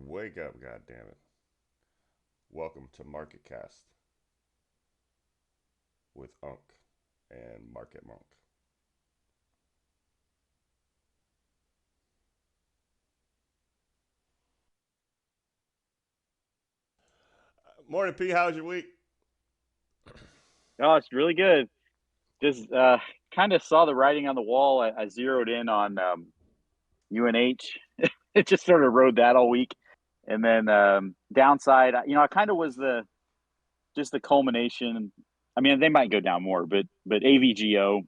Wake up, goddammit. Welcome to MARKETcast with Unk and Market Monk. Morning, P. How's your week? Oh, it's really good. Just kind of saw the writing on the wall. I zeroed in on UNH. It just sort of rode that all week, and then downside. I kind of was the culmination. I mean, they might go down more, but AVGO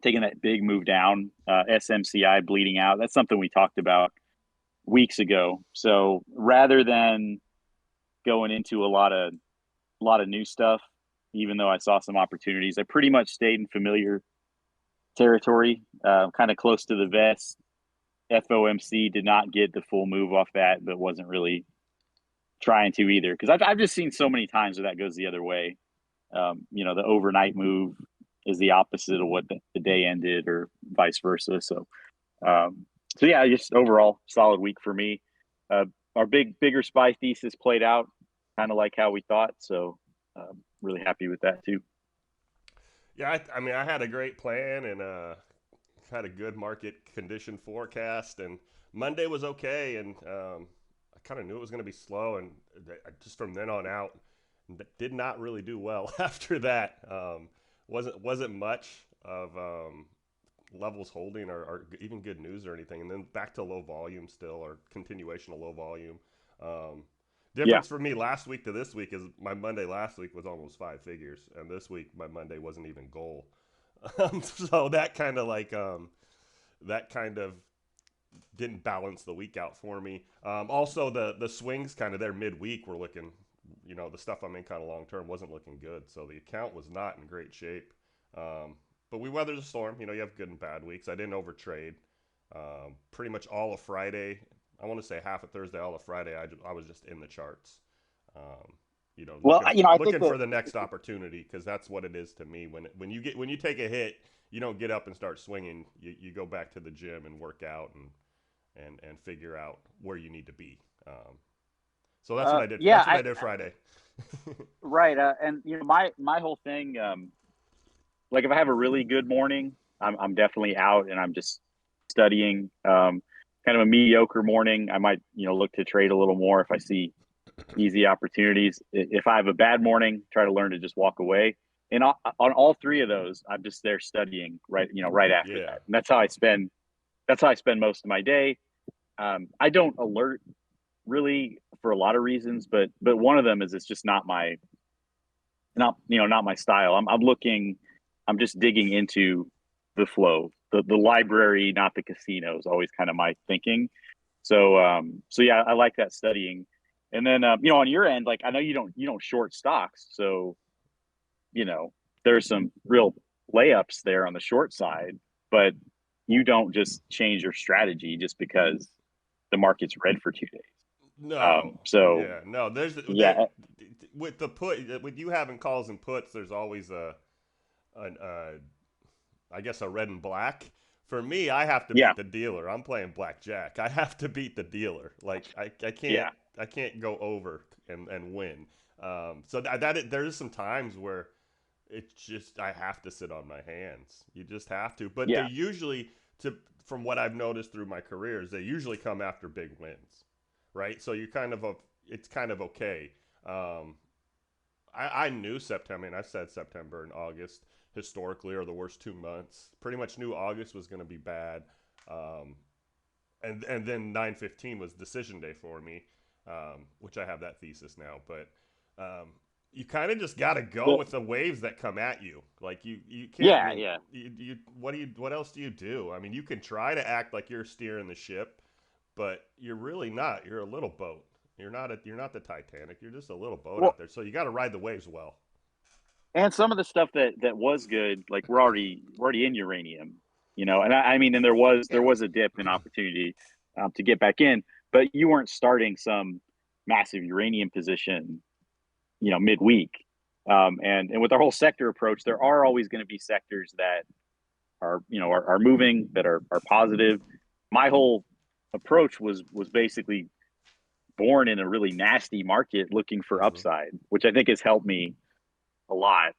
taking that big move down, SMCI bleeding out. That's something we talked about weeks ago. So rather than going into a lot of new stuff, even though I saw some opportunities, I pretty much stayed in familiar territory, kind of close to the vest. FOMC did not get the full move off that, but wasn't really trying to either. Because I've just seen so many times where that goes the other way. The overnight move is the opposite of what the day ended, or vice versa. Um, so yeah, just overall solid week for me. Uh, our bigger SPY thesis played out kind of like how we thought. So really happy with that too. Yeah, I mean, I had a great plan and had a good market condition forecast, and Monday was okay, and I kind of knew it was going to be slow, and just from then on out, did not really do well after that. Wasn't much of levels holding or even good news or anything, and then back to low volume still, or continuation of low volume. Um, Yeah. Difference for me last week to this week is my Monday last week was almost five figures, and this week my Monday wasn't even goal. So that kind of didn't balance the week out for me. Also, the swings kind of there midweek were looking, the stuff I'm in kind of long term wasn't looking good. So the account was not in great shape. But we weathered the storm. You have good and bad weeks. I didn't overtrade. Pretty much all of Friday. I want to say half of Thursday, all of Friday. I was just in the charts. Um, Well, I think looking that for the next opportunity, because that's what it is to me. When you take a hit, you don't get up and start swinging. You go back to the gym and work out and figure out where you need to be. So that's what I did. yeah, That's what I did Friday. right. And my whole thing, like if I have a really good morning, I'm definitely out and I'm just studying. Kind of a mediocre morning, I might look to trade a little more if I see easy opportunities. If I have a bad morning, try to learn to just walk away. And on all three of those, I'm just there studying right after Yeah. that. And that's how I spend most of my day. I don't alert really for a lot of reasons, but one of them is it's just not my style. I'm just digging into the flow. The library, not the casino, is always kind of my thinking. So yeah, I like that studying. And then on your end, like I know you don't short stocks, so you know there's some real layups there on the short side, but you don't just change your strategy just because the market's red for 2 days. No. So Yeah. No. yeah, With the put with you having calls and puts. There's always a I guess a red and black. For me, I have to yeah, beat the dealer. I'm playing blackjack. I have to beat the dealer. Like I can't yeah. I can't go over and win. So there's some times where it's just I have to sit on my hands. You just have to. But they Yeah. usually to from what I've noticed through my careers, they usually come after big wins, right? So you kind of it's kind of okay. Um, I knew September, and I said September and August historically are the worst 2 months. Pretty much knew August was going to be bad, um, and then 9/15 was decision day for me, which I have that thesis now. But you kind of just got to go Well, with the waves that come at you. Like you can't. I yeah, mean, yeah. what else do you do? I mean, you can try to act like you're steering the ship, but you're really not. You're a little boat. You're not the Titanic. You're just a little boat Well, out there. So you got to ride the waves well. and some of the stuff that was good, like we're already in uranium, and I mean, and there was a dip in opportunity to get back in, but you weren't starting some massive uranium position, midweek. And with our whole sector approach, there are always going to be sectors that are moving, that are positive. My whole approach was basically born in a really nasty market looking for Mm-hmm. upside, which I think has helped me a lot.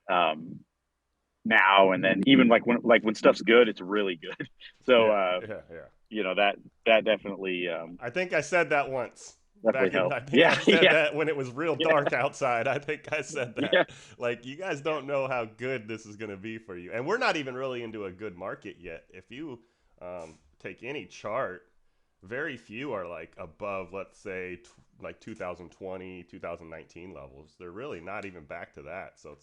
Now and then, even when stuff's good, it's really good. So Yeah, yeah, yeah. that definitely I think I said that once definitely back in. helped. I think Yeah, I said yeah, that when it was real yeah, dark outside. I think I said yeah. that. Like, you guys don't know how good this is going to be for you, and we're not even really into a good market yet. If you take any chart, very few are like above, let's say, like 2020, 2019 levels. They're really not even back to that. So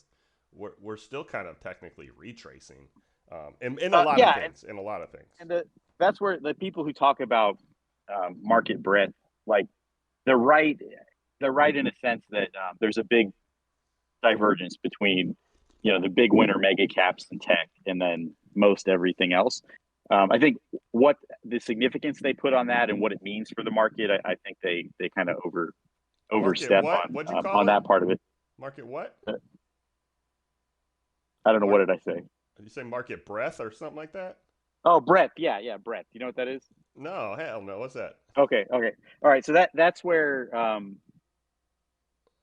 we're still kind of technically retracing, in a lot of Yeah, things. In a lot of things. and that's where the people who talk about market breadth, like they're right. They're right in a sense that there's a big divergence between the big winner mega caps and tech, and then most everything else. I think what the significance they put on that and what it means for the market, I think they kind of Market overstep what? What'd you on call it? that part of it. Market what? I don't know, what Mark? did I say? Did you say market breadth or something like that? Oh, breadth. Yeah, yeah, breadth. You know what that is? No, hell no. What's that? Okay, okay, all right. So that's where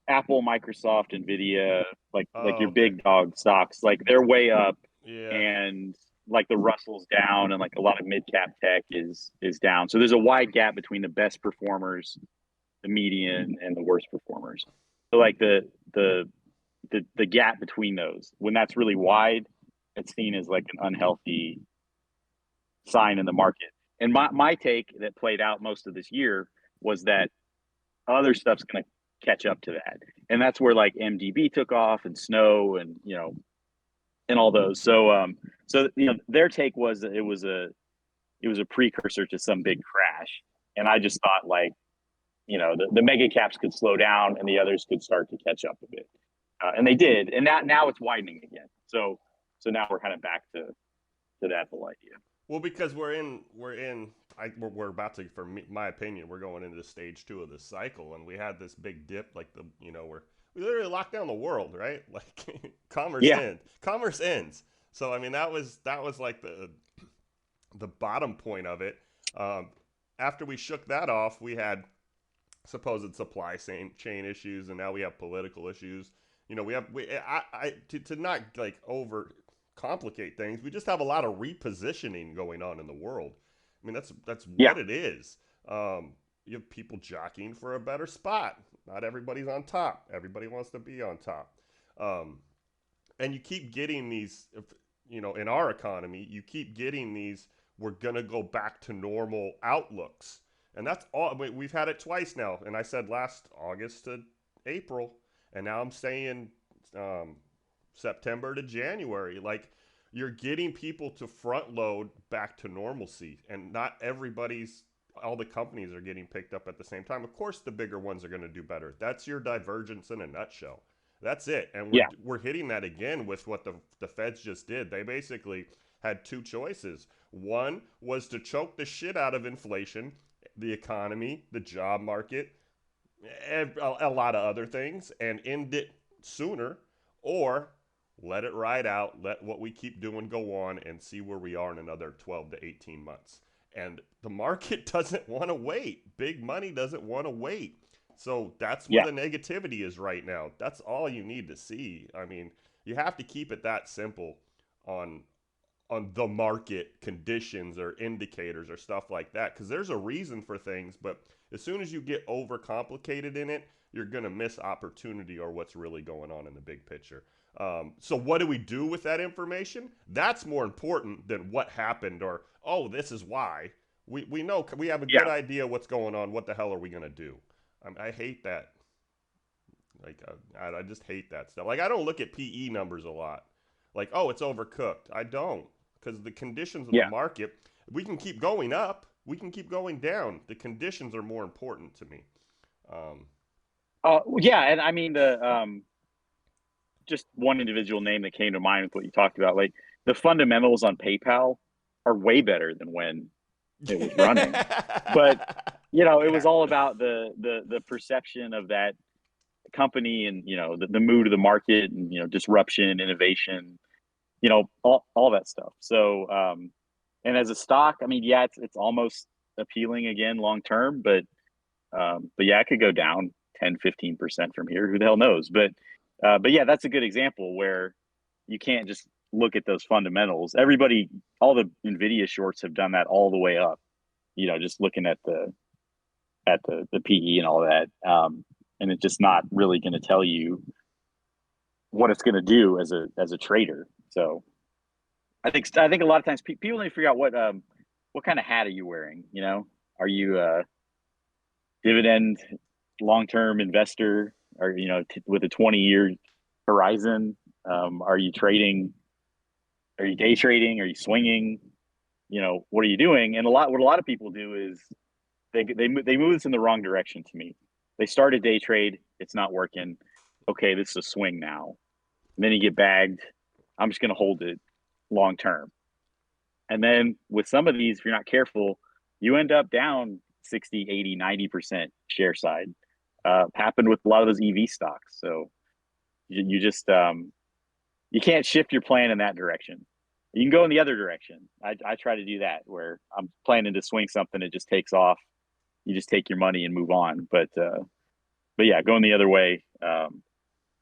Apple, Microsoft, Nvidia, like Oh, your okay. big dog stocks, like they're way up, Yeah. and like the Russell's down, and like a lot of mid cap tech is down. So there's a wide gap between the best performers, the median, and the worst performers. So like the gap between those, when that's really wide, it's seen as like an unhealthy sign in the market. And my take that played out most of this year was that other stuff's going to catch up to that, and that's where like MDB took off, and Snow, and and all those. So their take was that it was a precursor to some big crash, and I just thought like the mega caps could slow down and the others could start to catch up a bit, and they did, and now it's widening again. So now we're kind of back to that whole idea. Well, because we're about to, for me, my opinion, we're going into stage two of this cycle, and we had this big dip, like we literally locked down the world, right? Like, Yeah, commerce ends. So I mean, that was like the bottom point of it. Um, After we shook that off, we had supposed supply chain issues, and now we have political issues. To not like over complicate things. We just have a lot of repositioning going on in the world. I mean, that's yeah, what it is. You have people jockeying for a better spot. Not everybody's on top. Everybody wants to be on top. Um, and you keep getting these, in our economy, you keep getting these, we're going to go back to normal outlooks. And that's all. We've had it twice now. And I said last August to April. And now I'm saying um, September to January. Like, you're getting people to front load back to normalcy. And not all the companies are getting picked up at the same time. Of course, the bigger ones are going to do better. That's your divergence in a nutshell. That's it. And we're yeah, we're hitting that again with what the feds just did. They basically had two choices. One was to choke the shit out of inflation, the economy, the job market, a lot of other things, and end it sooner, or let it ride out, let what we keep doing go on, and see where we are in another 12 to 18 months. And the market doesn't want to wait. Big money doesn't want to wait. So that's where yeah, the negativity is right now. That's all you need to see. I mean, you have to keep it that simple on the market conditions or indicators or stuff like that, because there's a reason for things, but as soon as you get overcomplicated in it, you're going to miss opportunity or what's really going on in the big picture. So what do we do with that information? That's more important than what happened, or oh, this is why. We know, we have a good yeah, idea what's going on. What the hell are we going to do? I hate that. Like, I just hate that stuff. Like, I don't look at PE numbers a lot. Like, oh, it's overcooked. I don't, because the conditions of the yeah. market, we can keep going up, we can keep going down. The conditions are more important to me. Um, Yeah, and I mean the just one individual name that came to mind with what you talked about, like the fundamentals on PayPal are way better than when it was running. But it yeah, was all about the perception of that company, and the mood of the market, and disruption, innovation, all that stuff. So and as a stock, I mean, yeah, it's almost appealing again long term, but But yeah, I could go down 10-15% from here. Who the hell knows? But yeah, that's a good example where you can't just look at those fundamentals. Everybody, all the Nvidia shorts have done that all the way up. Just looking at the PE and all that, and it's just not really going to tell you what it's going to do as a trader. So I think a lot of times people need to figure out what kind of hat are you wearing. Are you a dividend long-term investor, or with a 20-year horizon? Are you trading? Are you day trading? Are you swinging? What are you doing? And what a lot of people do is they move this in the wrong direction. To me, they start a day trade, it's not working. Okay, this is a swing now. And then you get bagged. I'm just going to hold it long term. And then with some of these, if you're not careful, you end up down 60, 80, 90% share side. Happened with a lot of those EV stocks. So you just you can't shift your plan in that direction. You can go in the other direction. I try to do that where I'm planning to swing something, it just takes off. You just take your money and move on. But yeah, going the other way,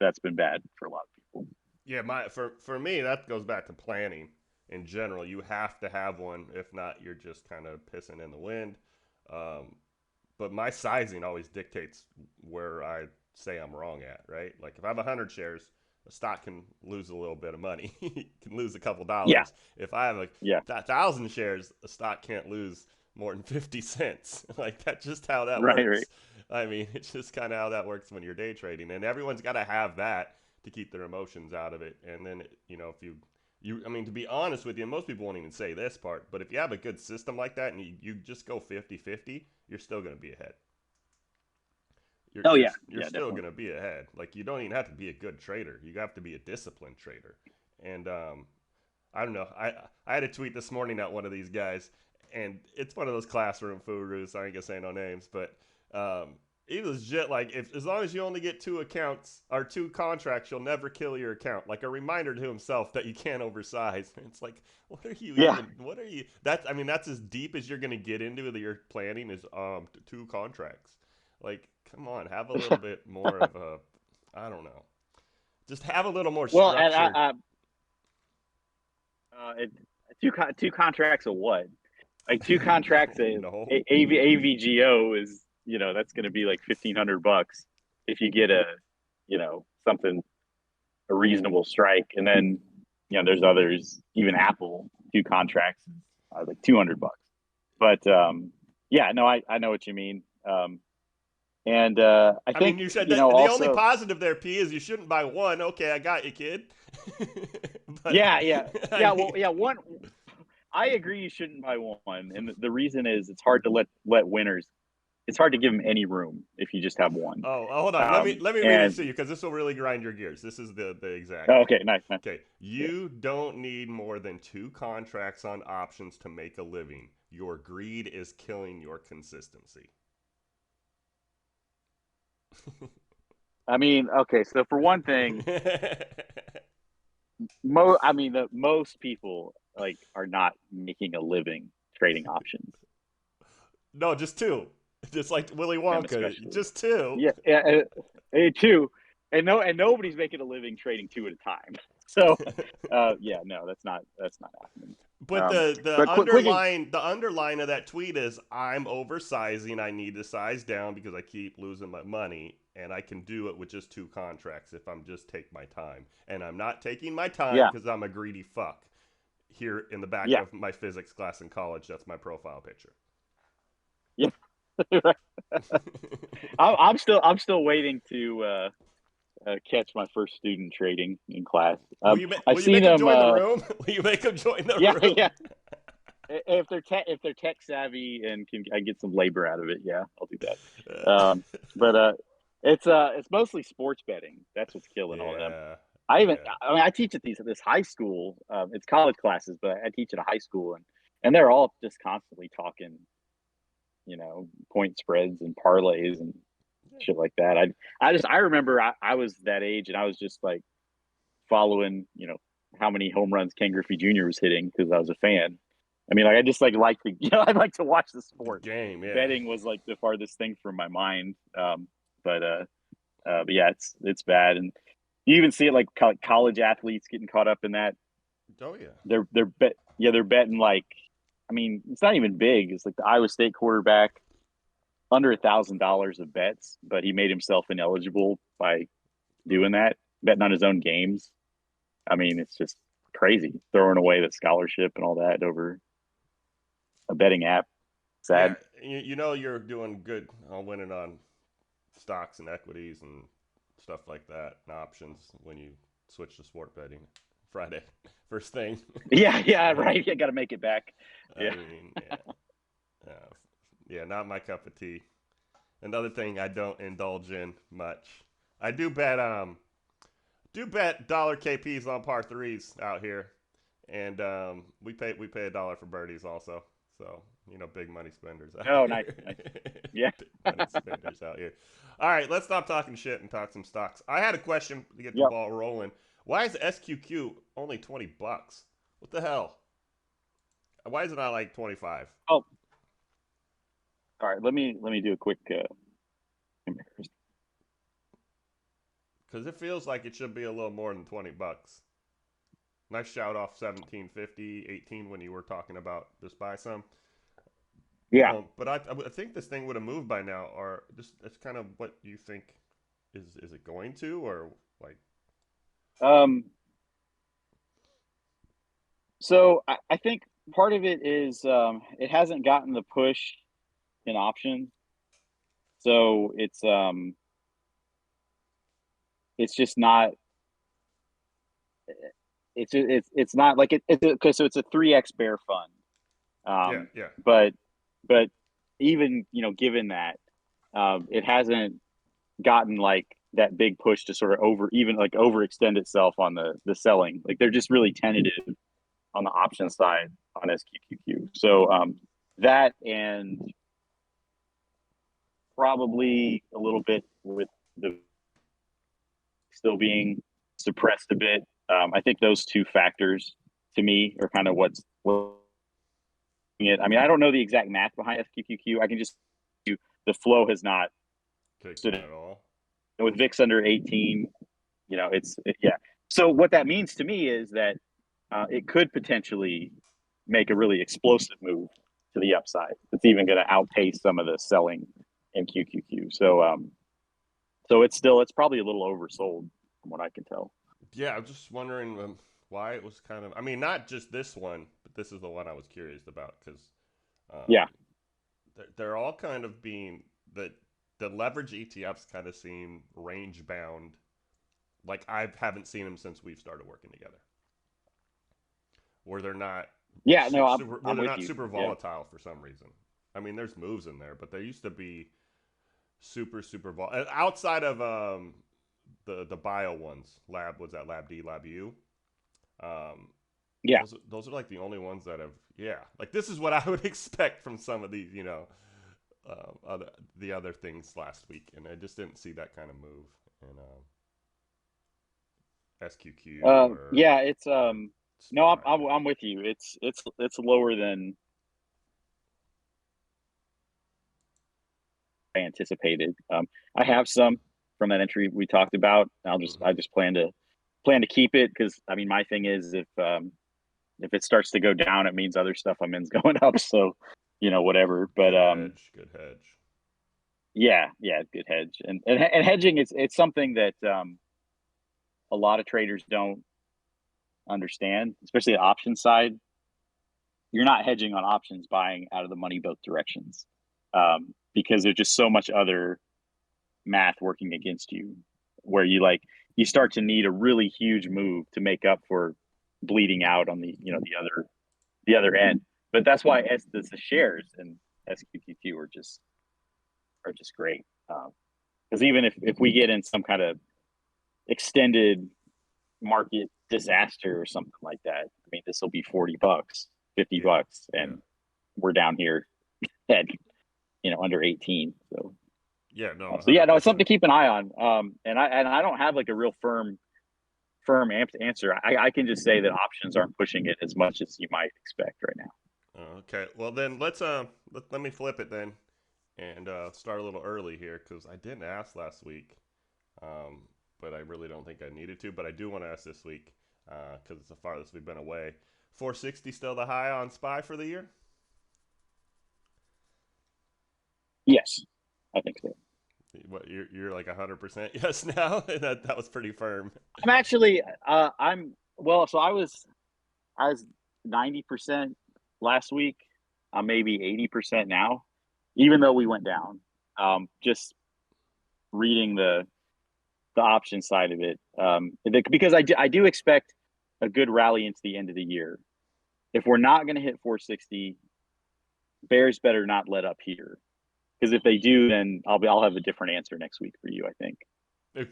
that's been bad for a lot of people. Yeah, for me that goes back to planning in general. You have to have one. If not, you're just kind of pissing in the wind. Um, but my sizing always dictates where I say I'm wrong at, right? Like if I have 100 shares, a stock can lose a little bit of money, can lose a couple Yeah, dollars. If I have yeah, 1,000 shares, a stock can't lose more than 50 cents. Like that's just how that right, right. works. I mean, it's just kind of how that works when you're day trading, and everyone's got to have that to keep their emotions out of it. And then, if I mean, to be honest with you, most people won't even say this part, but if you have a good system like that and you just go 50-50, you're still going to be ahead. You're, Oh you're, yeah, you're yeah, still definitely. going to be ahead. Like, you don't even have to be a good trader. You have to be a disciplined trader. And I don't know. I had a tweet this morning at one of these guys, and it's one of those classroom gurus. I ain't gonna say no names, but he was legit like, if as long as you only get two accounts or two contracts, you'll never kill your account. Like a reminder to himself that you can't oversize. It's like, what are you Yeah, even? What are you? That's I mean, that's as deep as you're gonna get into your planning is two contracts. Like, come on, have a little bit more of a, I don't know, just have a little more well, and structure. it, two contracts of what? Like two contracts of No. AVGO is that's going to be like $1,500 if you get a something, a reasonable strike. And then there's others, even Apple, two contracts like $200. But yeah, no, I know what you mean. And I I mean, think you said that the only also, positive there, P, is you shouldn't buy one. Okay, I got you, kid. But yeah, yeah, I yeah. Well, mean, yeah, one. I agree you shouldn't buy one, and the reason is it's hard to let winners. It's hard to give them any room if you just have one. hold on. Let me read this And to you because this will really grind your gears. This is the exact oh, thing. okay, nice, nice. Okay, Yeah. you don't need more than two contracts on options to make a living. Your greed is killing your consistency. I mean, okay. So for one thing, the most people like are not making a living trading options, No, just two. Just like Willy them Wonka, especially. just two. Yeah, yeah, two, and nobody's making a living trading two at a time. So, yeah, no, that's not happening. But the But quick, underline of that tweet is I'm oversizing. I need to size down because I keep losing my money, and I can do it with just two contracts if I'm just take my time. And I'm not taking my time yeah, because I'm a greedy fuck. Here in the back yeah, of my physics class in college, that's my profile picture. yeah. I'm still waiting to catch my first student trading in class. I've Will you seen make them them. join the room? Will you make them join the Yeah, room? yeah. If they're tech savvy and can I get some labor out of it, yeah, I'll do that. But it's mostly sports betting. That's what's killing all them. Yeah, yeah. I teach at this high school. It's college classes, but I teach at a high school, and they're all just constantly talking, point spreads and parlays and shit like that. I remember I was that age and I was just like following, how many home runs Ken Griffey Jr. was hitting because I was a fan. I mean, like I just like the I'd like to watch the sport. Game, yeah. Betting was like the farthest thing from my mind. But yeah, it's bad, and you even see it like college athletes getting caught up in that. Oh yeah. They're betting like, I mean, it's not even big. It's like the Iowa State quarterback under $1,000 of bets, but he made himself ineligible by doing that, betting on his own games. I mean, it's just crazy throwing away the scholarship and all that over a betting app. Yeah, Sad. you know you're doing good on winning on stocks and equities and stuff like that and options when you switch to sport betting Friday first thing. Yeah, right. You got to make it back. I Yeah. mean, yeah, not my cup of tea. Another thing I don't indulge in much. I do bet dollar KPs on par threes out here, and we pay $1 for birdies also. So big money spenders out Oh, nice, here. nice. Yeah. Big money spenders out here. All right, let's stop talking shit and talk some stocks. I had a question to get the Yep. ball rolling. Why is SQQ only $20? What the hell? Why is it not like 25? Oh, all right. Let me do a quick comparison. Because it feels like it should be a little more than $20. Nice shout off 1750, 18 when you were talking about just buy some. Yeah. But I think this thing would have moved by now, or just that's kind of what you think is it going to, or like Um. So I think part of it is it hasn't gotten the push in options, so it's just not it's not like it's okay. So it's a 3x bear fund. yeah, Um, yeah, but but even given that, it hasn't gotten like that big push to sort of even like overextend itself on the selling. Like they're just really tentative on the option side on SQQQ. So that, and probably a little bit with the still being suppressed a bit. I think those two factors to me are kind of what's it. I mean, I don't know the exact math behind SQQQ. I can just the flow has not taking stood at all. with VIX under 18. Yeah. So what that means to me is that it could potentially make a really explosive move to the upside. It's even going to outpace some of the selling in QQQ. So it's probably a little oversold from what I can tell. Yeah, I'm just wondering why it was kind of. I mean, not just this one, but this is the one I was curious about because um, Yeah. they're all kind of being the leverage ETFs kind of seem range bound. Like I haven't seen them since we've started working together, where they're not Yeah. No, I'm where I'm they're with not you. super Yeah. volatile for some reason. I mean, there's moves in there, but they used to be super volatile. Outside of the bio ones, Lab D, Lab U. Um, Yeah. those are like the only ones that have like this is what I would expect from some of these the other things last week, and I just didn't see that kind of move in SQQ Yeah. It's or no, I'm, SPY. I'm I'm with you. It's lower than I anticipated. I have some from that entry we talked about. Mm-hmm. I just plan to keep it because I mean my thing is if it starts to go down, it means other stuff I'm in is going up. So whatever. But Good hedge, good hedge. yeah, good hedge. And hedging is it's something that a lot of traders don't understand, especially the option side. You're not hedging on options buying out of the money both directions, because there's just so much other math working against you where you start to need a really huge move to make up for bleeding out on the other end. But that's why the shares and SQQQ are just great, because even if we get in some kind of extended market disaster or something like that, I mean this will be $40, fifty Yeah, bucks, yeah, and we're down here at under 18. So yeah. No, so yeah, no, it's something 100%. to keep an eye on. And I don't have like a real firm answer. I can just say that options aren't pushing it as much as you might expect right now. Okay. Well, then let me flip it then and start a little early here because I didn't ask last week, um, but I really don't think I needed to. But I do want to ask this week because it's the farthest we've been away. 460 still the high on SPY for the year? Yes, I think so. What you're like 100% yes now? That was pretty firm. I'm actually I'm well, so I was 90% last week. I'm maybe 80% now, even though we went down. Just reading the option side of it, because I do expect a good rally into the end of the year. If we're not going to hit 460, Bears better not let up here, because if they do, then I'll have a different answer next week for you, I think.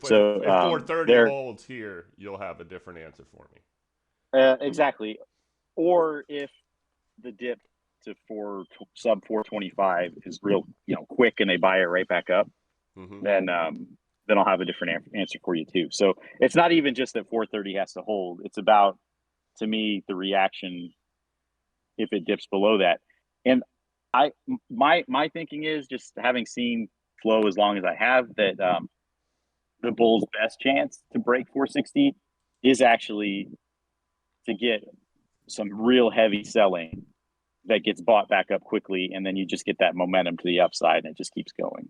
So If 430 they're holds here, you'll have a different answer for me. exactly, or if the dip to four sub 425 is real, quick, and they buy it right back up, Hmm. then I'll have a different answer for you too. So it's not even just that 430 has to hold. It's about, to me, the reaction if it dips below that. And my thinking is, just having seen flow as long as I have, that the Bulls' best chance to break 460 is actually to get some real heavy selling that gets bought back up quickly, and then you just get that momentum to the upside, and it just keeps going,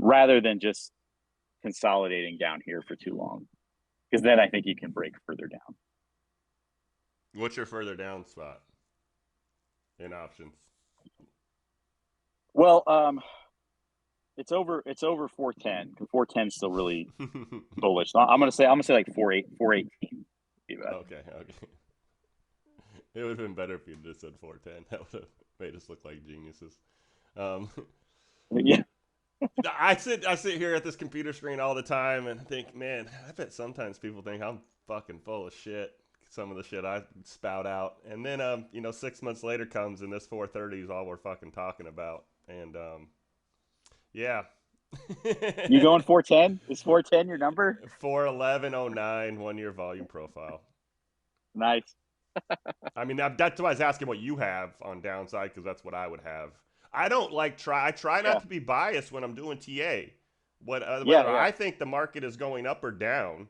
rather than just consolidating down here for too long. Because then I think you can break further down. What's your further down spot in options? Well, it's over 410, because 410 is still really bullish. So I'm gonna say like 418. Okay, okay. It would have been better if you just said 410. That would have made us look like geniuses. Um, Yeah, I sit here at this computer screen all the time and think, man, I bet sometimes people think I'm fucking full of shit. Some of the shit I spout out, and then 6 months later comes and this 430 is all we're fucking talking about, and yeah. you going 410? Is 410 your number? 41109 1 year volume profile. Nice. I mean, that's why I was asking what you have on downside because that's what I would have. I don't like try. I try not Yeah, to be biased when I'm doing TA. yeah, Whether yeah, I think the market is going up or down,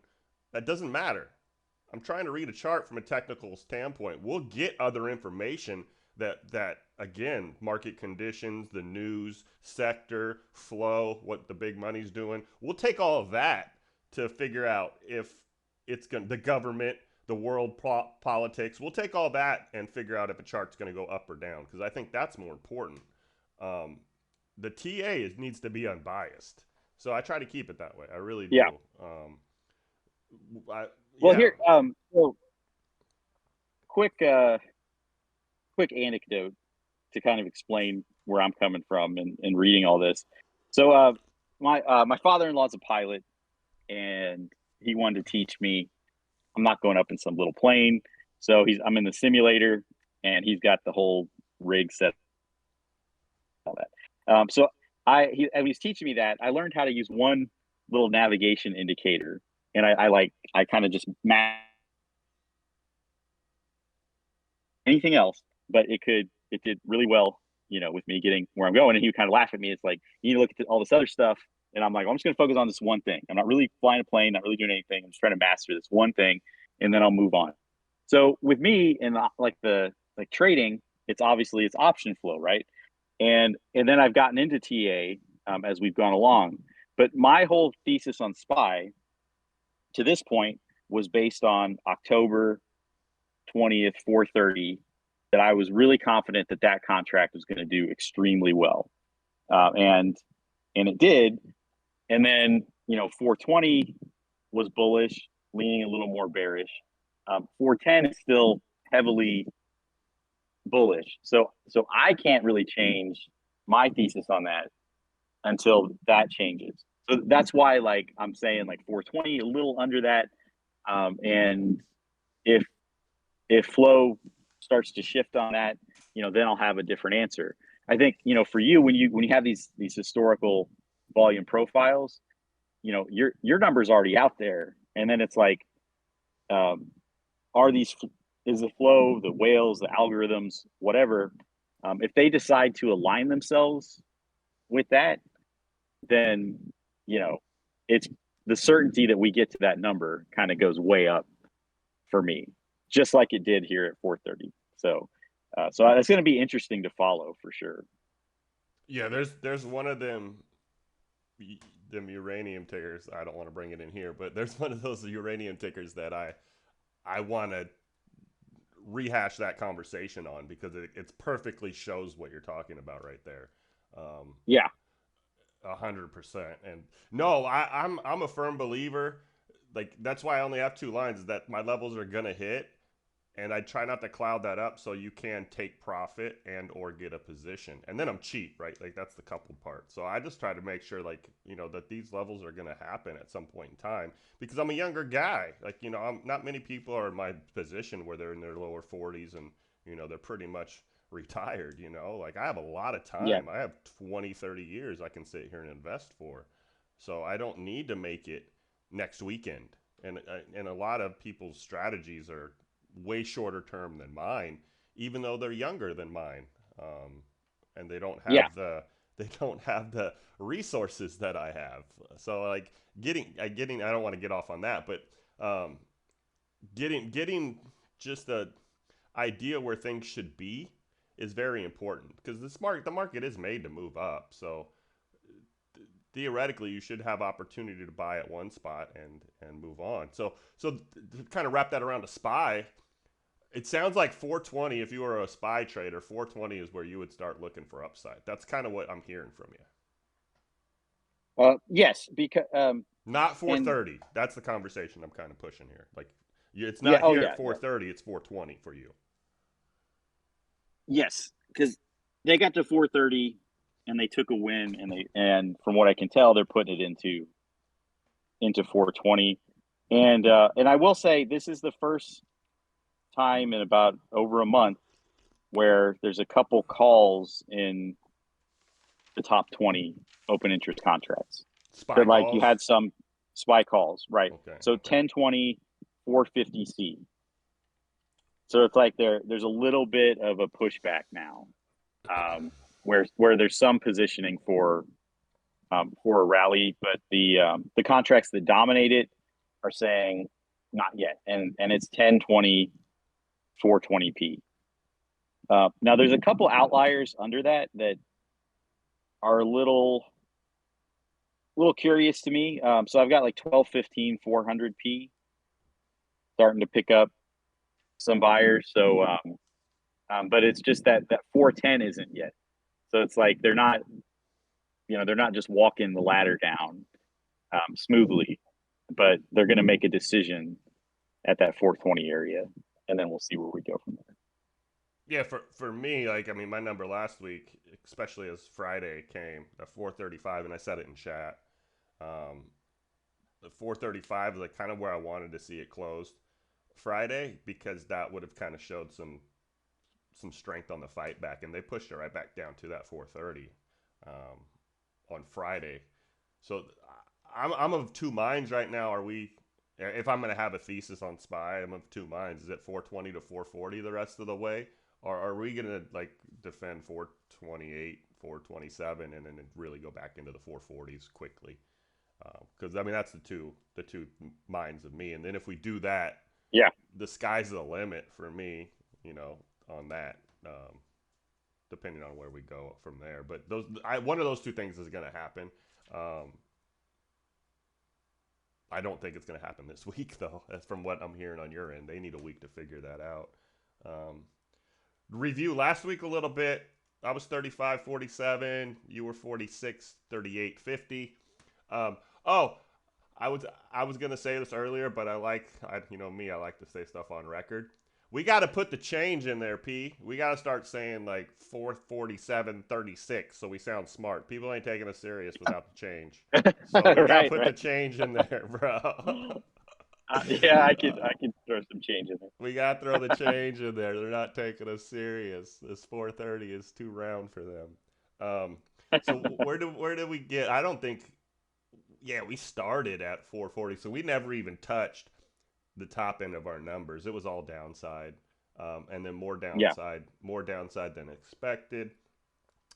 that doesn't matter. I'm trying to read a chart from a technical standpoint. We'll get other information that again, market conditions, the news, sector, flow, what the big money's doing. We'll take all of that to figure out if it's going the government, the world politics. We'll take all that and figure out if a chart's going to go up or down because I think that's more important. Um, the needs to be unbiased, so I try to keep it that way. I really yeah. do. I, Well, yeah. here, so quick, quick anecdote to kind of explain where I'm coming from and reading all this. So, my father-in-law's a pilot, and he wanted to teach me. I'm not going up in some little plane, so I'm in the simulator, and he's got the whole rig set, all that. So as he's teaching me that, I learned how to use one little navigation indicator, and I kind of just match anything else, but it did really well, with me getting where I'm going. And he would kind of laugh at me. It's like, you need to look at all this other stuff. And I'm like, I'm just going to focus on this one thing. I'm not really flying a plane, not really doing anything. I'm just trying to master this one thing, and then I'll move on. So with me and like trading, it's option flow, right? And then I've gotten into TA, as we've gone along. But my whole thesis on SPY to this point was based on October 20th, 430, that I was really confident that that contract was going to do extremely well, and it did. And then 420 was bullish, leaning a little more bearish. 410 is still heavily bullish, so I can't really change my thesis on that until that changes. So that's why, like, I'm saying like 420, a little under that, and if flow starts to shift on that, then I'll have a different answer. I think, for you, when you have these historical volume profiles, your number's already out there, and then it's like, um, are these is the flow, the whales, the algorithms, whatever. If they decide to align themselves with that, then you know it's the certainty that we get to that number kind of goes way up for me, just like it did here at 4:30. So it's going to be interesting to follow for sure. Yeah, there's one of them uranium tickers. I don't want to bring it in here, but there's one of those uranium tickers that I want to rehash that conversation on because it's perfectly shows what you're talking about right there. Yeah, 100%. And no, I'm a firm believer. Like that's why I only have two lines. Is that my levels are gonna hit, and I try not to cloud that up so you can take profit and or get a position. And then I'm cheap, right? Like that's the coupled part. So I just try to make sure like, that these levels are going to happen at some point in time because I'm a younger guy. Like, I'm not many people are in my position where they're in their lower 40s and, they're pretty much retired, like I have a lot of yeah, time. I have 20, 30 years I can sit here and invest for. So I don't need to make it next weekend. And a lot of people's strategies are way shorter term than mine, even though they're younger than mine, and yeah. they don't have the resources that I have. So like getting I don't want to get off on that, but getting just a idea where things should be is very important because the market is made to move up. So theoretically you should have opportunity to buy at one spot and move on. So to kind of wrap that around a SPY, it sounds like 420, if you were a SPY trader, 420 is where you would start looking for upside. That's kind of what I'm hearing from you. Yes, because Not and 430. That's the conversation I'm kind of pushing here. Like, it's yeah, not oh here yeah, at 430, it's 420 for you. yes, because they got to 4:30 and they took a win, and from what I can tell, they're putting it into 4:20, and I will say this is the first time in about over a month where there's a couple calls in the top 20 open interest contracts. SPY That like you calls? had some SPY calls, right? Okay, So okay. 1020, 450C. So it's like there's a little bit of a pushback now, where there's some positioning for a rally, but the contracts that dominate it are saying not yet, and it's 1020, 420p. Now there's a couple outliers under that are a little curious to me. So I've got like 12, 15, 400p starting to pick up some buyers. So, but it's just that 410 isn't yet. So it's like they're not just walking the ladder down smoothly, but they're going to make a decision at that 420 area, and then we'll see where we go from there. Yeah, for me, like I mean, my number last week, especially as Friday came, at 435, and I said it in chat. Um, the 435 is like kind of where I wanted to see it closed Friday because that would have kind of showed some strength on the fight back, and they pushed it right back down to that 430 on Friday. So I'm of two minds right now. Are we? If I'm going to have a thesis on SPY, I'm of two minds. Is it 420 to 440 the rest of the way, or are we going to like defend 428, 427, and then really go back into the 440s quickly? Because I mean that's the two minds of me. And then if we do that, Yeah, the sky's the limit for me. On that. Depending on where we go from there. But one of those two things is going to happen. Um, I don't think it's going to happen this week, though. That's from what I'm hearing on your end. They need a week to figure that out. Um, Review last week a little bit. I was 35.47. You were 46.38.50. Um, oh, I was gonna say this earlier, but me, I like to say stuff on record. We got to put the change in there, P. We got to start saying like 447.36 so we sound smart. People ain't taking us serious without the change. So we got to right, put the right. change in there, bro. Yeah, I could throw some change in there. We got to throw the change in there. They're not taking us serious. This 430 is too round for them. So where did we get? I don't think. Yeah, we started at 440, so we never even touched the top end of our numbers. It was all downside. and then Yeah. more downside than expected.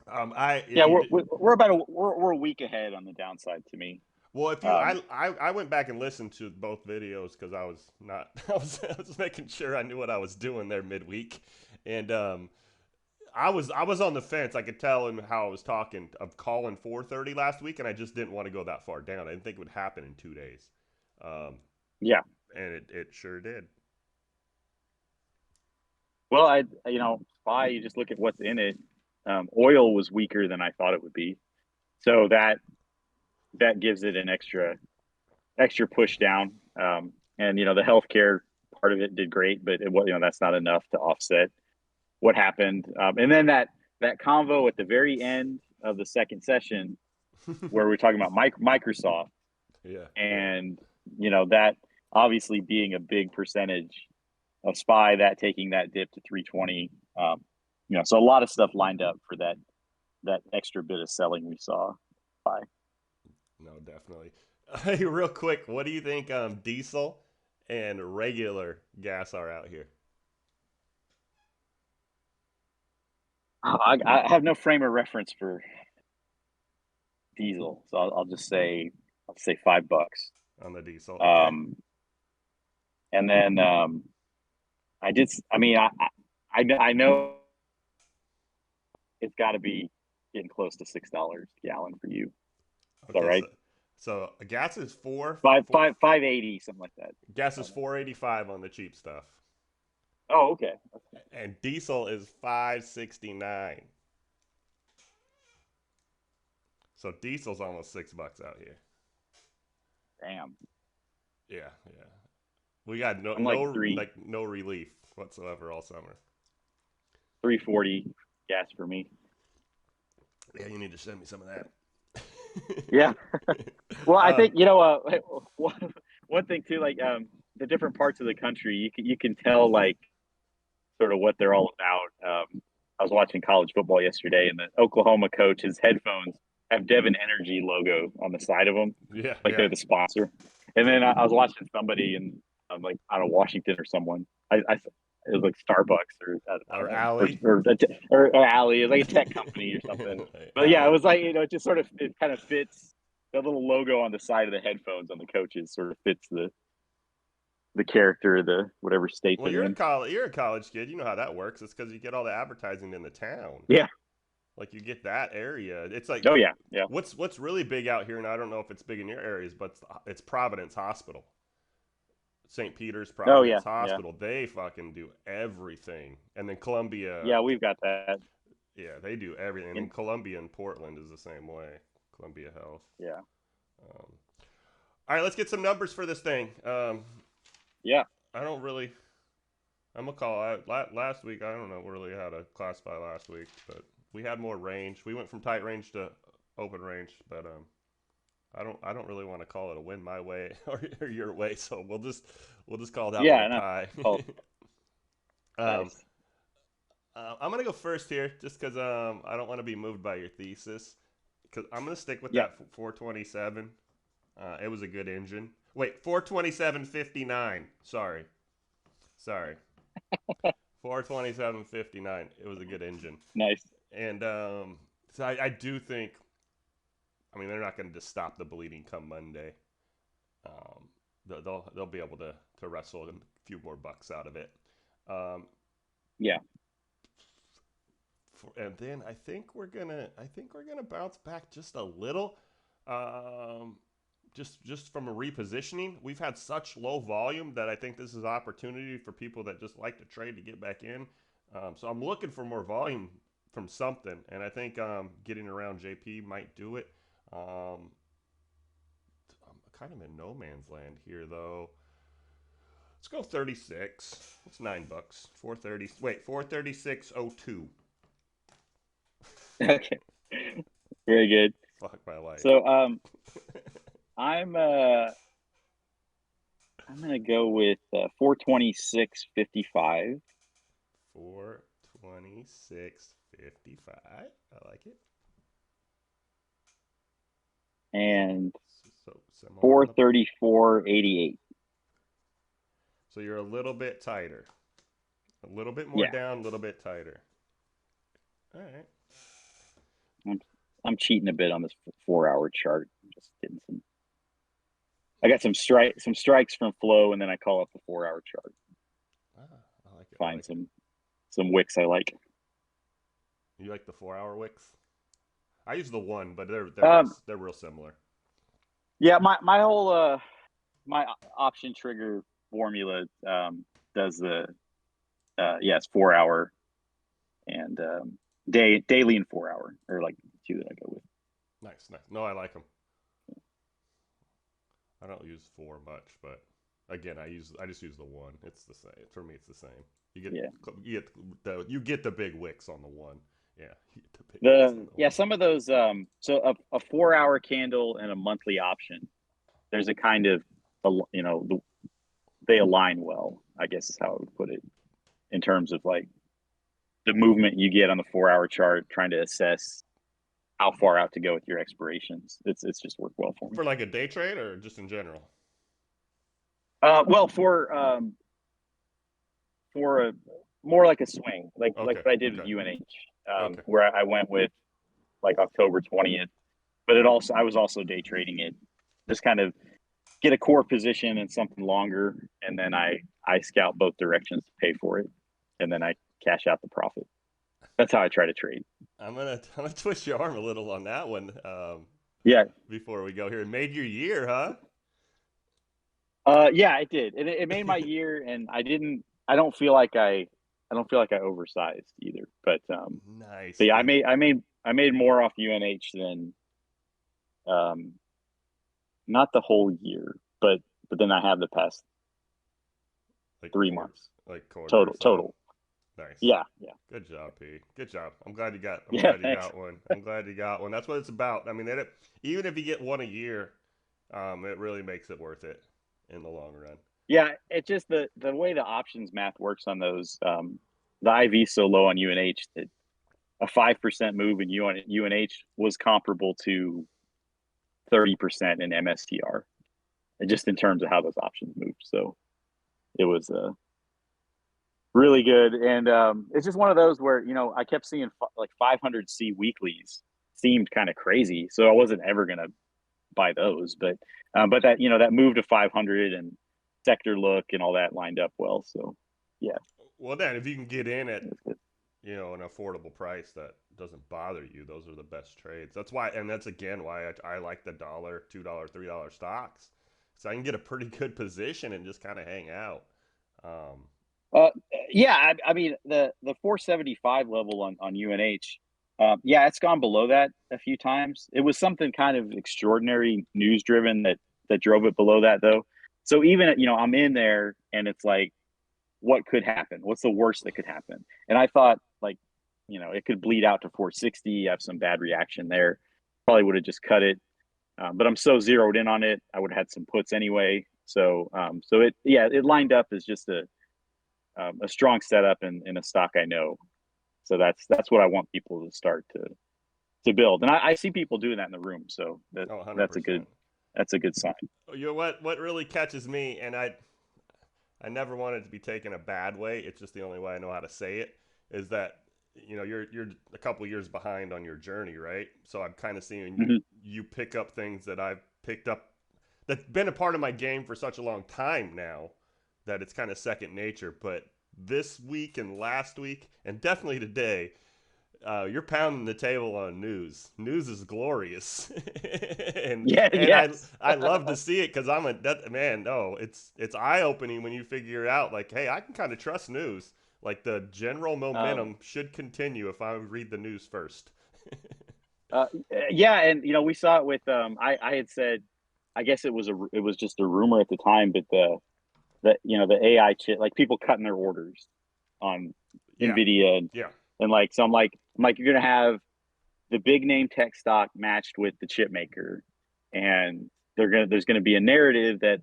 I if Yeah, you we're did, we're about we're a week ahead on the downside to me. well, if you Um, I went back and listened to both videos because I was not I was making sure I knew what I was doing there midweek, and I was on the fence. I could tell in how I was talking of calling 4:30 last week, and I just didn't want to go that far down. I didn't think it would happen in 2 days, um, yeah. and it sure did. Well, SPY, you just look at what's in it. Oil was weaker than I thought it would be, so that gives it an extra push down. And the healthcare part of it did great, but that's not enough to offset what happened. And then that convo at the very end of the second session where we're talking about Microsoft, Yeah, yeah. and that obviously being a big percentage of SPY, that taking that dip to 320. So a lot of stuff lined up for that extra bit of selling we saw. SPY. No, definitely. Hey, real quick, what do you think diesel and regular gas are out here? I have no frame of reference for diesel, so I'll say $5. On the diesel? Okay. Um, and then I did. I mean, I know it's got to be getting close to $6 a gallon for you. Is that Okay, right? so gas is Five, 580, something like that. gas is 485 on the cheap stuff. Oh, okay. And diesel is 569. So diesel's almost $6 out here. Damn. Yeah, yeah. We got I'm like three no relief whatsoever all summer. 340 gas for me. Yeah, you need to send me some of that. Yeah. Well, I um, think one thing too, like the different parts of the country, you can tell like sort of what they're all about. I was watching college football yesterday, and the Oklahoma coach, his headphones have Devon Energy logo on the side of them, yeah, like yeah, they're the sponsor. And then I was watching somebody in like out of Washington or someone. It was like Starbucks or I don't or know, alley. or Alley. It was like a tech company or something. But yeah, it alley. was like it just sort of it kind of fits the little logo on the side of the headphones on the coaches sort of fits the character of the whatever state Well, they're in. you're a college kid. You know how that works. It's because you get all the advertising in the town. Yeah. Like you get that area. It's like Oh yeah. Yeah. what's really big out here, and I don't know if it's big in your areas, but it's Providence Hospital, St. Peter's Oh Providence yeah. Yeah. Hospital. They fucking do everything, and then Columbia, Yeah. We've got that. yeah, they do everything. And then In, Columbia and Portland is the same way. Columbia Health. yeah. Um, all right, let's get some numbers for this thing. Yeah. I don't really. I'm gonna call out last week. I don't know really how to classify last week, but we had more range. We went from tight range to open range, but I don't really want to call it a win my way or your way. So we'll just call that one a Yeah. No. tie. Oh, um, nice. I'm gonna go first here, just because I don't want to be moved by your thesis. Because I'm gonna stick with Yeah. that 427. It was a good engine. Wait, 427.59. Sorry. 427.59. It was a good engine, Nice. and so I do think. I mean, they're not going to just stop the bleeding come Monday. Um, they'll be able to wrestle a few more bucks out of it. Um, Yeah. and then I think we're gonna bounce back just a little. Um, just from a repositioning, we've had such low volume that I think this is an opportunity for people that just like to trade to get back in. So I'm looking for more volume from something, and I think getting around JP might do it. Um, I'm kind of in no man's land here, though. Let's go 36. It's $9. 430. Wait, 436.02. Okay. Very good. Fuck my life. So I'm uh I'm gonna go with 426.55 426.55. I like it. and So similar four on the. thirty four eighty eight. So you're a little bit tighter. A little bit more Yeah, down, a little bit tighter. All right. I'm, I'm cheating a bit on this 4 hour chart. Just getting some. I got some strikes from flow, and then I call up the 4 hour chart. Ah, I like it. I Find like it. some wicks I like. You like the 4 hour wicks? I use the one, but Um, they're real similar. yeah, my whole my option trigger formula does the it's 4 hour and daily and 4 hour or like two that I go with. Nice, nice. No, I like them. I don't use four much, but again, I just use the one. It's the same for me. It's the same. You get Yeah. you get the big wicks on the one. Yeah, you get the big wicks on The the yeah one. some of those so a 4 hour candle and a monthly option. There's a kind of they align well. I guess is how I would put it in terms of like the movement you get on the 4 hour chart, trying to assess how far out to go with your expirations. It's just worked well for me. For like a day trade or just in general. Well, for a more like a swing, like Okay, what I did with okay, UNH, okay. where I went with like October 20th, but I was also day trading it, just kind of get a core position and something longer, and then I scout both directions to pay for it, and then I cash out the profit. That's how I try to trade. I'm gonna twist your arm a little on that one. Yeah, Before we go here, it made your year, huh? yeah, it did. It made my year, and I don't feel like I don't feel like I oversized either. But Nice. yeah, And I made more off UNH than um not the whole year, but then I have the past like 3 months like quarter or so. total. Nice. Yeah, yeah, Good job, P. Good job. I'm yeah. glad you Thanks. got one. I'm glad you got one. That's what it's about. I mean, even if you get one a year, it really makes it worth it in the long run. Yeah, it's just the way the options math works on those. The IV so low on UNH that a 5% move in UNH was comparable to 30% in MSTR, and just in terms of how those options moved. So it was really good, and it's just one of those where I kept seeing like 500C weeklies seemed kind of crazy, so I wasn't ever gonna buy those, but that that move to 500 and sector look and all that lined up well. So yeah, Well, then if you can get in at that's good. an affordable price that doesn't bother you, those are the best trades. That's why, and that's again why I like the dollar, $2, $3 stocks, so I can get a pretty good position and just kind of hang out. Um, Uh, yeah, I mean the 475 level on UNH. Yeah, it's gone below that a few times. It was something kind of extraordinary, news driven that drove it below that though. So even I'm in there, and it's like, what could happen? What's the worst that could happen? And I thought like, it could bleed out to 460. Have some bad reaction there. Probably would have just cut it. But I'm so zeroed in on it. I would have had some puts anyway. So it lined up as just a strong setup in a stock I know. So that's what I want people to start to build. And I see people doing that in the room. So oh, 100 that's a good percent. that's a good sign. You know what really catches me, and I never want it to be taken a bad way. It's just the only way I know how to say it. Is that you're a couple years behind on your journey, right? So I'm kind of seeing Mm-hmm. you pick up things that I've picked up that's been a part of my game for such a long time now that it's kind of second nature. But this week and last week, and definitely today, you're pounding the table on news. News is glorious, and Yeah. and Yes. I love to see it because I'm a that man. No, it's eye opening when you figure out like, hey, I can kind of trust news. Like the general um, momentum should continue if I read the news first. uh, yeah, and we saw it with I had said, I guess it was just a rumor at the time, but the AI chip, like people cutting their orders on Yeah, Nvidia, yeah. and like so I'm like you're gonna have the big name tech stock matched with the chip maker, and there's gonna be a narrative that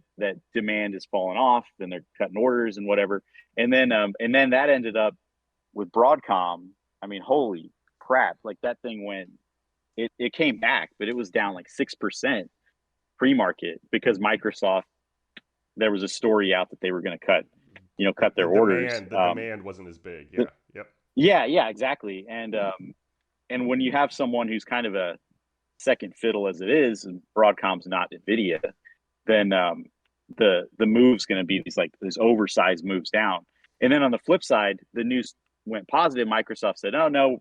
demand is falling off, and they're cutting orders and whatever, and then that ended up with Broadcom. I mean, holy crap! Like that thing went, it came back, but it was down like 6% pre market because Microsoft, there was a story out that they were going to cut. cut their orders. The demand wasn't as big. Yeah. Yep. Yeah, exactly. And when you have someone who's kind of a second fiddle as it is, and Broadcom's not Nvidia, then the move's going to be these oversized moves down. And then on the flip side, the news went positive. Microsoft said, "Oh no,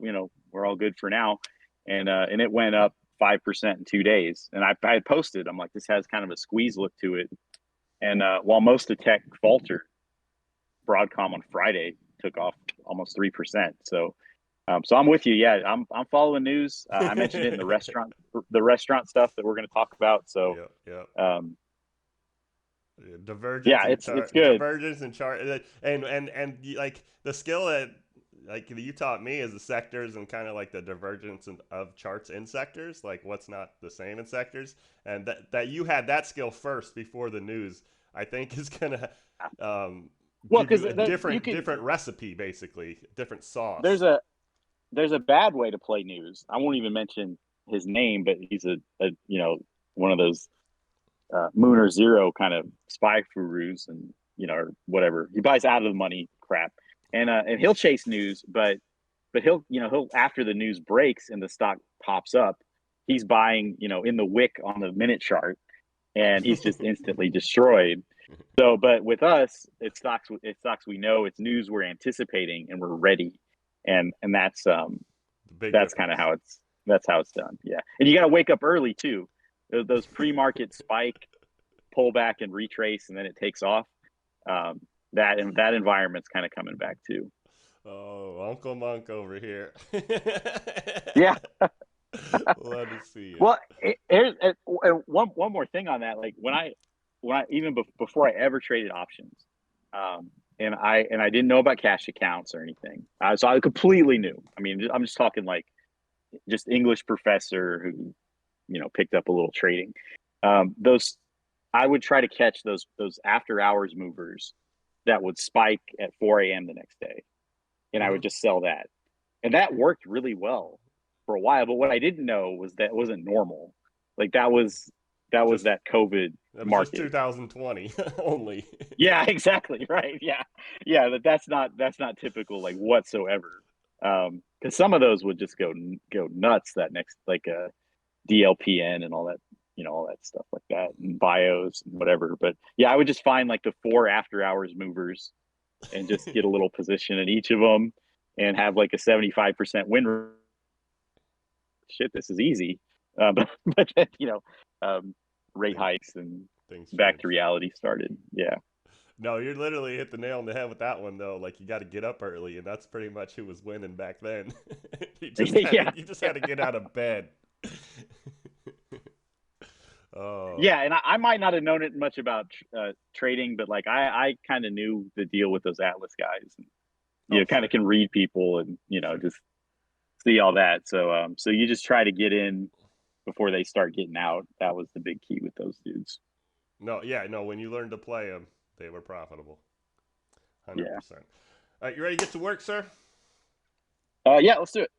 we're all good for now," and it went up 5% in 2 days. And I had posted, I'm like, this has kind of a squeeze look to it. And while most of tech faltered, Broadcom on Friday took off almost 3%. So I'm with you. Yeah, I'm following news. I mentioned it in the restaurant stuff that we're going to talk about. So, divergence it's good. Divergence and chart, and like the skill that like you taught me is the sectors and kind of like the divergence of charts in sectors, like what's not the same in sectors, and that you had that skill first before the news, I think is gonna give you a different recipe, basically different sauce. There's a bad way to play news. I won't even mention his name, but he's a one of those Moon or Zero kind of spy gurus, and or whatever. He buys out of the money crap, and he'll chase news, but he'll after the news breaks and the stock pops up, he's buying in the wick on the minute chart, and he's just instantly destroyed. So, but with us, it's stocks we know, it's news we're anticipating, and we're ready, and that's kind of how it's done. Yeah, and you got to wake up early too. Those pre-market spike, pull back and retrace, and then it takes off. That environment's kind of coming back too. Oh, Uncle Monk over here. Yeah. Love to see it. Well, here's one more thing on that. Like when I even before I ever traded options, and I didn't know about cash accounts or anything, so I completely new. I mean, I'm just talking like just English professor who picked up a little trading. Those I would try to catch those after hours movers that would spike at 4 a.m. the next day, and I would just sell that, and that worked really well for a while. But what I didn't know was that wasn't normal. Like that was that COVID market. Just 2020 only. Yeah, exactly. Right. Yeah. That's not typical, like, whatsoever. Because some of those would just go nuts that next, like DLPN and all that, all that stuff like that, and bios and whatever. But yeah, I would just find like the 4 after hours movers and just get a little position in each of them and have like a 75% win rate. Shit, this is easy. But rate hikes and things back to reality started. Yeah. No, you literally hit the nail on the head with that one, though. Like, you got to get up early, and that's pretty much who was winning back then. you just had to get out of bed. Oh. Yeah, and I might not have known it much about trading, but like I kind of knew the deal with those Atlas guys. And, kind of can read people and just see all that. So so you just try to get in before they start getting out. That was the big key with those dudes. No, when you learned to play them, they were profitable. 100%. Yeah. All right, you ready to get to work, sir? Yeah, let's do it.